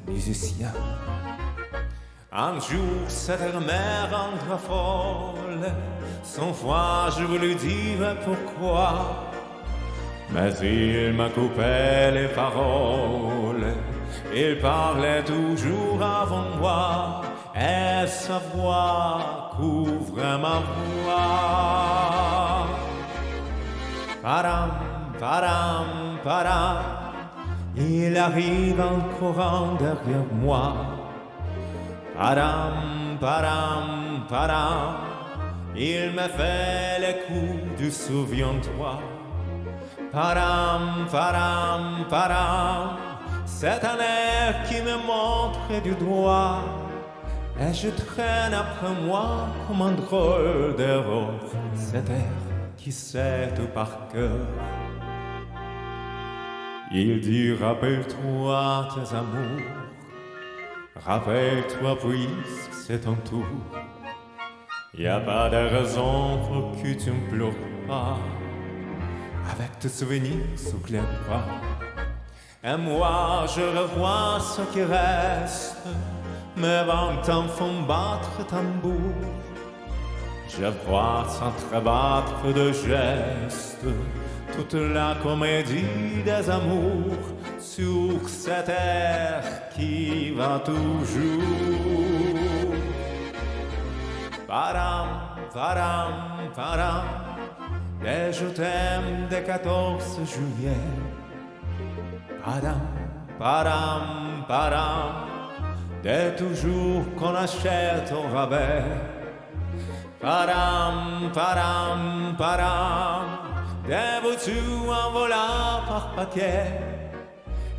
musicien. Un jour cet air me rendra folle, sans foi je vous lui dire pourquoi, mais il m'a coupé les paroles. Il parlait toujours avant moi, et sa voix couvre ma voix. Padam, padam, padam, il arrive en courant derrière moi. Padam, padam, padam, il me fait les coups du souviens-toi. Padam, padam, padam, c'est un air qui me montre du doigt, et je traîne après moi comme un drôle d'héros. Cet air qui sait tout par cœur. Il dit rappelle-toi tes amours, rappelle-toi puisque c'est ton tour. Y a pas de raison pour que tu ne pleures pas, avec tes souvenirs sous les bras. Et moi je revois ce qui reste, mes 20 ans font battre tambour. Je vois s'entrebattre de gestes toute la comédie des amours sur cette air qui va toujours. Padam, padam, padam, et je t'aime des 14 juillet. Padam, padam, padam, dès toujours qu'on achète au rabais. Padam, padam, padam, des voitures envolées par paquet.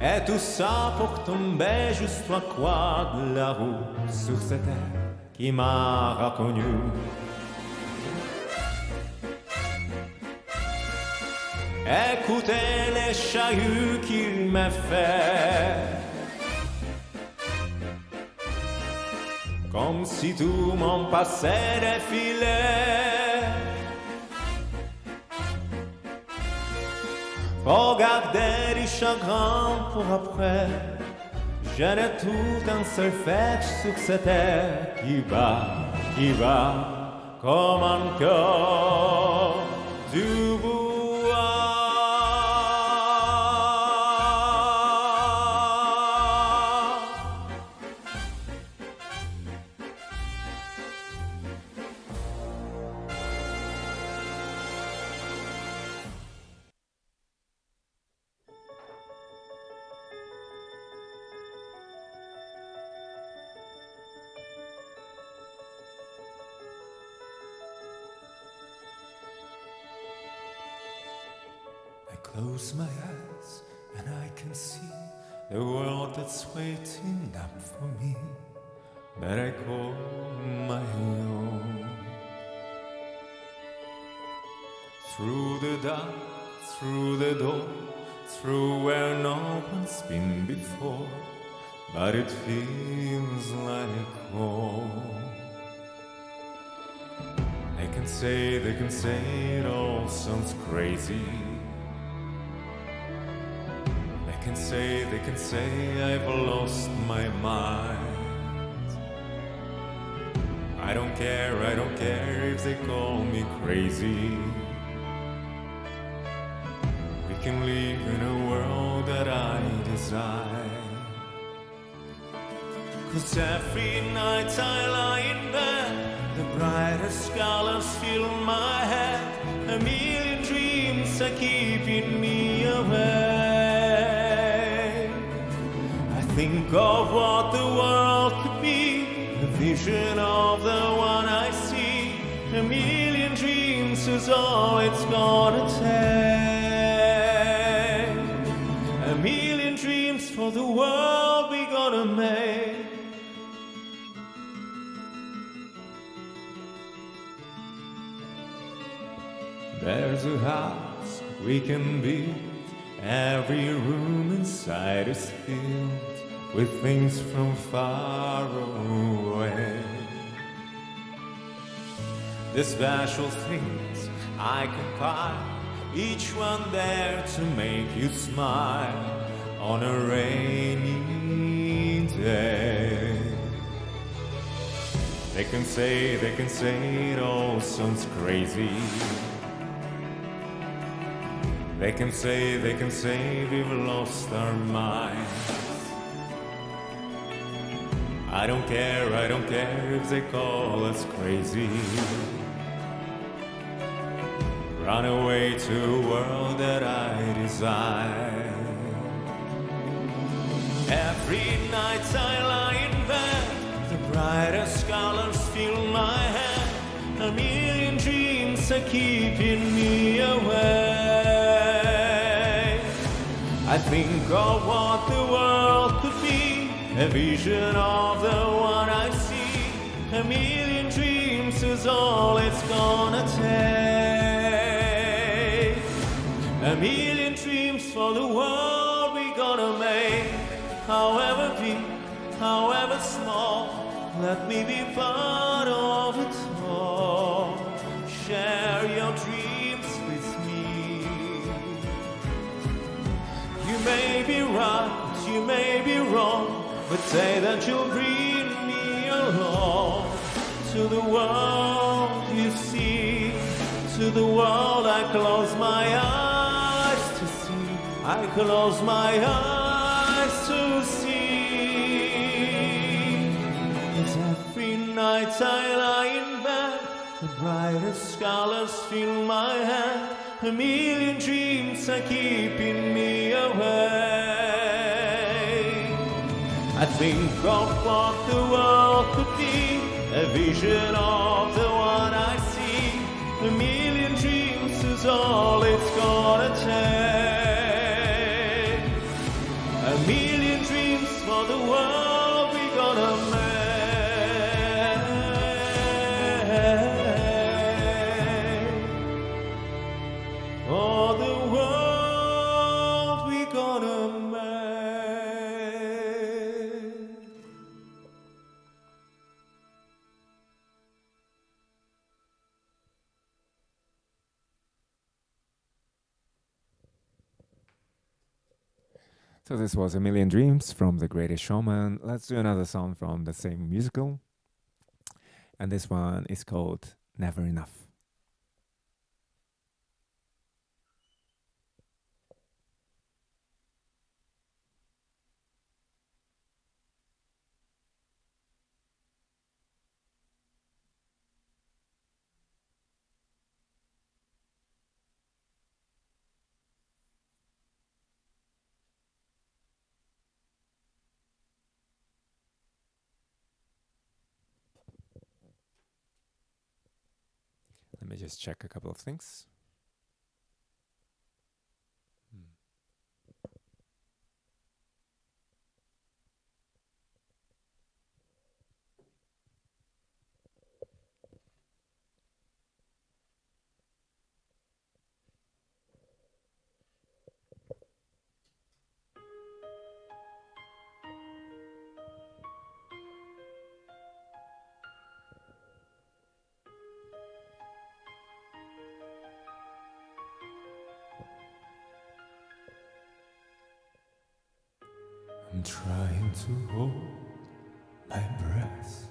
Et tout ça pour tomber juste à quoi de la roue sur cette terre qui m'a reconnu. Écoutez les chahuts qu'il m'a fait, comme si tout mon passé défilait. Faut garder du chagrin pour après. Je n'ai tout un seul fait sur cette terre qui va comme un cœur du bois. close my eyes and I can see the world that's waiting up for me, that I call my own. Through the dark, through the door, through where no one's been before, but it feels like home. They can say it all sounds crazy. They can say I've lost my mind. I don't care if they call me crazy. We can live in a world that I design. 'Cause every night I lie in bed, the brightest colors fill my head. A million dreams are keeping me awake. I think of what the world could be, a vision of the one I see. A million dreams is all it's gonna take. A million dreams for the world we gonna make. There's a house we can build, every room inside is filled with things from far away. The special things I compile, each one there to make you smile on a rainy day. They can say it all sounds crazy. They can say we've lost our minds. I don't care if they call us crazy. Run away to a world that I design. Every night I lie in bed, the brightest colors fill my head. A million dreams are keeping me awake. I think of what the world could be, a vision of the one I see. A million dreams is all it's gonna take. A million dreams for the world we gonna make. However big, however small, let me be part of it all. Share your dreams with me. You may be right, you may be wrong, but say that you'll bring me along to the world you see, to the world I close my eyes to see. I close my eyes to see. 'Cause every night I lie in bed, the brightest colors fill my head. A million dreams are keeping me awake. I think of what the world could be, a vision of the one I see. A million dreams is all it's gonna take. A million dreams for the world we gonna make. For the world we gonna make. So this was A Million Dreams from The Greatest Showman. Let's do another song from the same musical. And this one is called Never Enough. Let me just check a couple of things. I'm trying to hold my breath.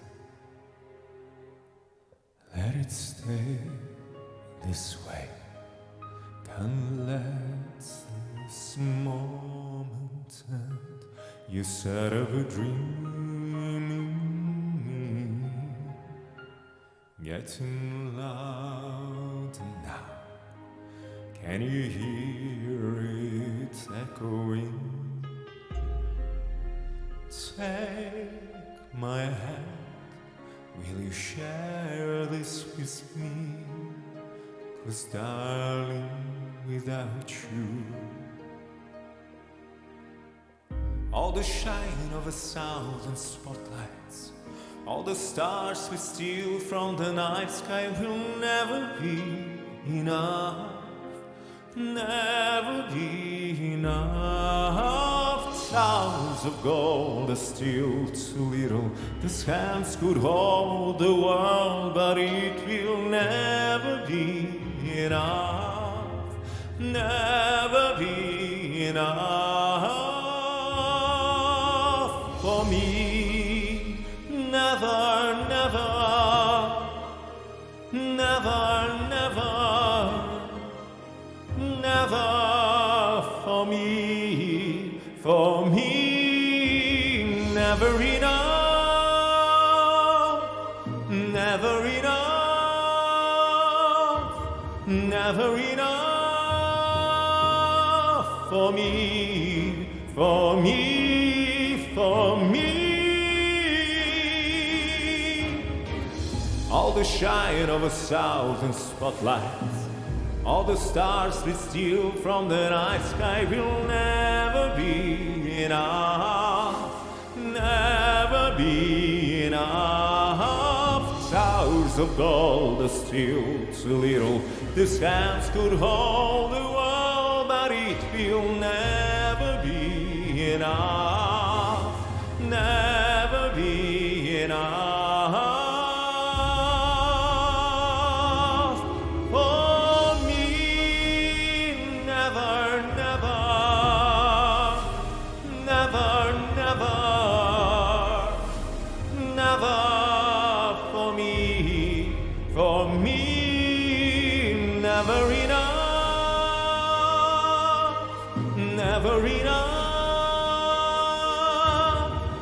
Let it stay this way. Can't let this moment end. You said of a dream getting louder now. Can you hear it echoing? Take my hand. Will you share this with me? 'Cause darling, without you, all the shine of 1,000 spotlights, all the stars we steal from the night sky will never be enough. Never be enough. Towers of gold are still too little. These hands could hold the world, but it will never be enough. Never be enough for me. Never, never, never, never. Never for me, never enough, never enough, never enough for me, for me, for me. All the shine of 1,000 spotlights, all the stars we steal from the night sky will never be enough, never be enough. Towers of gold are still too little. These hands could hold the world, but it will never be enough, never be enough.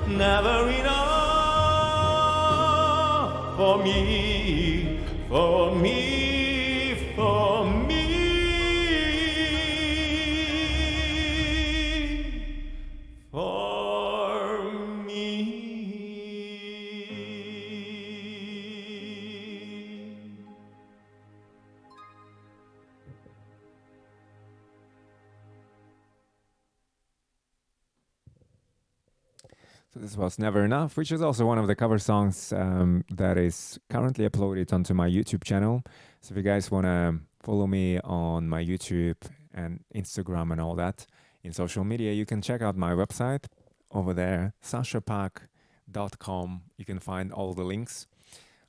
Never enough for me, for me, for me, for me. So this was Never Enough, which is also one of the cover songs that is currently uploaded onto my YouTube channel. So if you guys want to follow me on my YouTube and Instagram and all that in social media, you can check out my website over there, sashapak.com. You can find all the links.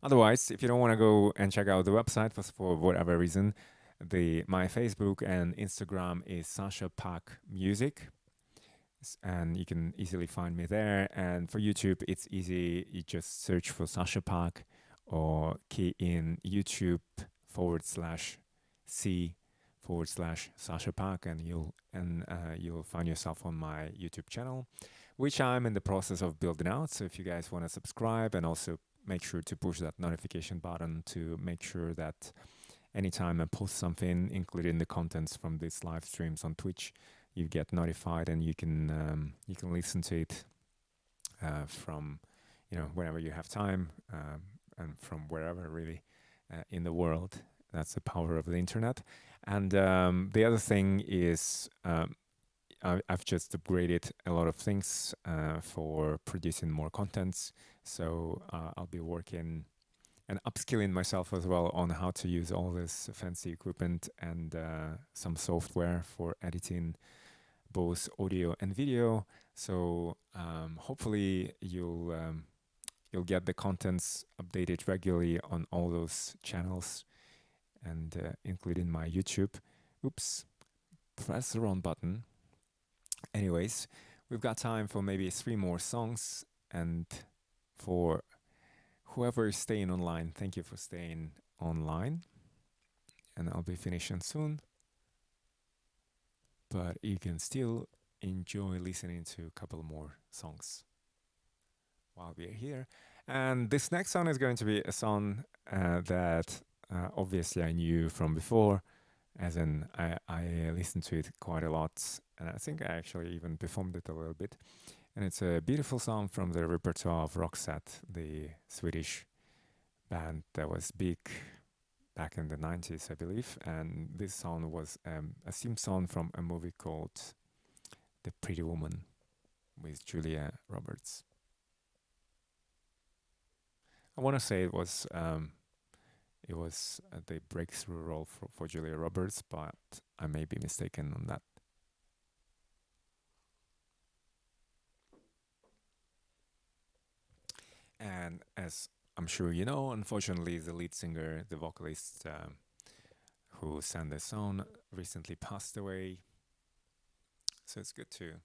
Otherwise, if you don't want to go and check out the website for whatever reason, my Facebook and Instagram is Sasha Pak Music. And you can easily find me there. And for YouTube, it's easy. You just search for Sasha Pak or key in YouTube/C/Sasha Pak, and you'll find yourself on my YouTube channel, which I'm in the process of building out. So if you guys want to subscribe, and also make sure to push that notification button to make sure that anytime I post something, including the contents from these live streams on Twitch, you get notified, and you can listen to it from whenever you have time, and from wherever really in the world. That's the power of the internet. And the other thing is I've just upgraded a lot of things for producing more contents. So I'll be working and upskilling myself as well on how to use all this fancy equipment and some software for editing both audio and video. So hopefully you'll get the contents updated regularly on all those channels, and including my YouTube. Oops, press the wrong button. Anyways, We've got time for maybe 3 more songs, and for whoever is staying online, thank you for staying online. And I'll be finishing soon. But you can still enjoy listening to a couple more songs while we are here. And this next song is going to be a song that obviously I knew from before, as in I listened to it quite a lot, and I think I actually even performed it a little bit. And it's a beautiful song from the repertoire of Roxette, the Swedish band that was big back in the 90s, I believe. And this song was a theme song from a movie called The Pretty Woman with Julia Roberts. I want to say it was the breakthrough role for Julia Roberts, but I may be mistaken on that. And as I'm sure you know, unfortunately, the lead singer, the vocalist who sang this song recently passed away. So it's good to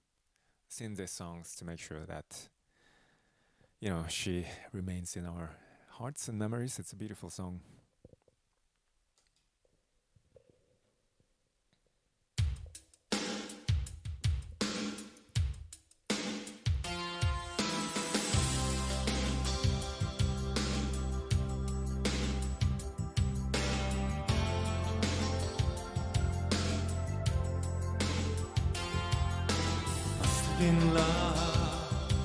sing these songs to make sure that, you know, she remains in our hearts and memories. It's a beautiful song. In love,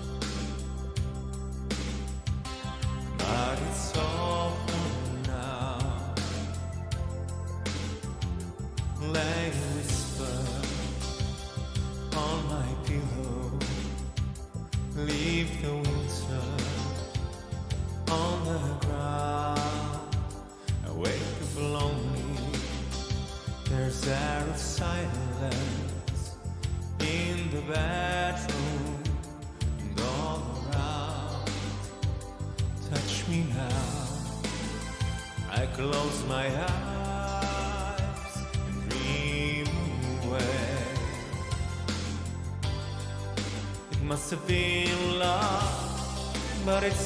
but it's over now. Lay a whisper on my pillow, leave the winter on the ground. I wake up lonely, there's air of silence in the bedroom and all around. Touch me now. I close my eyes and dream away. It must have been love, but it's